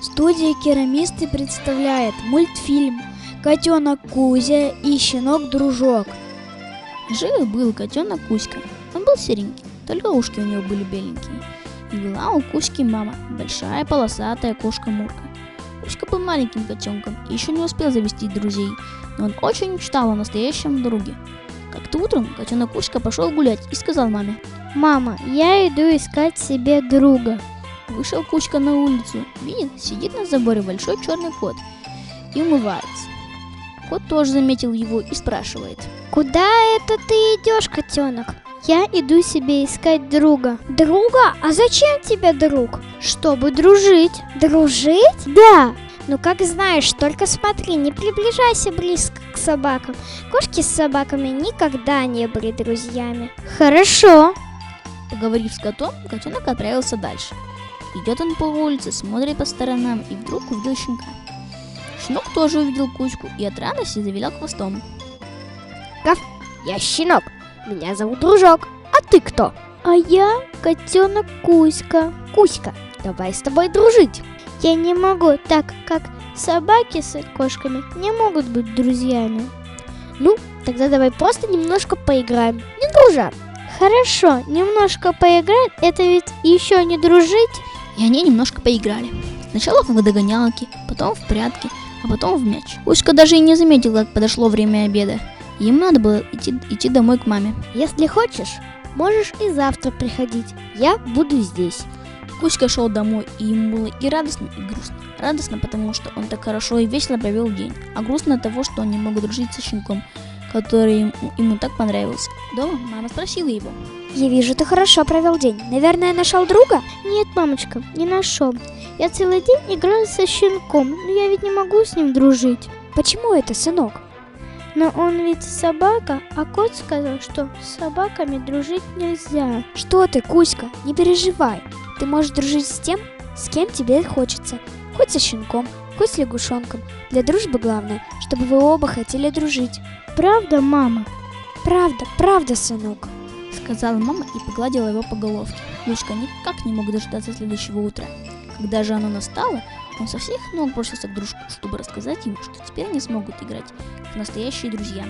Студия «Керамисты» представляет мультфильм «Котенок Кузя и щенок-дружок». Жил-был котенок Кузька. Он был серенький, только ушки у него были беленькие. И была у Кузьки мама, большая полосатая кошка Мурка. Кузька был маленьким котенком и еще не успел завести друзей, но он очень мечтал о настоящем друге. Как-то утром котенок Кузька пошел гулять и сказал маме: «Мама, я иду искать себе друга». Вышел Кузька на улицу, видит, сидит на заборе большой черный кот и умывается. Кот тоже заметил его и спрашивает: «Куда это ты идешь, котенок?» «Я иду себе искать друга». Друга? А зачем тебе друг? «Чтобы дружить». Дружить? «Да». Ну как знаешь, только смотри, не приближайся близко к собакам. Кошки с собаками никогда не были друзьями. «Хорошо». Поговорив с котом, котенок отправился дальше. Идет он по улице, смотрит по сторонам и вдруг увидел щенка. Щенок тоже увидел Кузьку и от радости завилял хвостом. Гав, я щенок, меня зовут Дружок, а ты кто? «А я котенок Кузька». Кузька, давай с тобой дружить. «Я не могу, так как собаки с кошками не могут быть друзьями». Ну, тогда давай просто немножко поиграем, не дружа. «Хорошо, немножко поиграть, это ведь еще не дружить». И они немножко поиграли. Сначала в догонялки, потом в прятки, а потом в мяч. Кузька даже и не заметил, как подошло время обеда. Ему надо было идти домой к маме. Если хочешь, можешь и завтра приходить, я буду здесь. Кузька шел домой, и ему было и радостно, и грустно. Радостно, потому что он так хорошо и весело провел день, а грустно от того, что он не мог дружить со щенком, который ему так понравился. Дома мама спросила его: Я вижу, ты хорошо провел день. Наверное, нашел друга? «Нет, мамочка, не нашел. Я целый день играла со щенком, но я ведь не могу с ним дружить». Почему это, сынок? «Но он ведь собака, а кот сказал, что с собаками дружить нельзя». Что ты, Кузька, не переживай. Ты можешь дружить с тем, с кем тебе хочется. Хоть со щенком, хоть с лягушонком. Для дружбы главное, чтобы вы оба хотели дружить. «Правда, мама?» Правда, правда, сынок. сказала мама и погладила его по головке. Кузька никак не мог дождаться следующего утра. Когда же оно настало, он со всех ног бросился к дружку, чтобы рассказать ему, что теперь они смогут играть как настоящие друзья.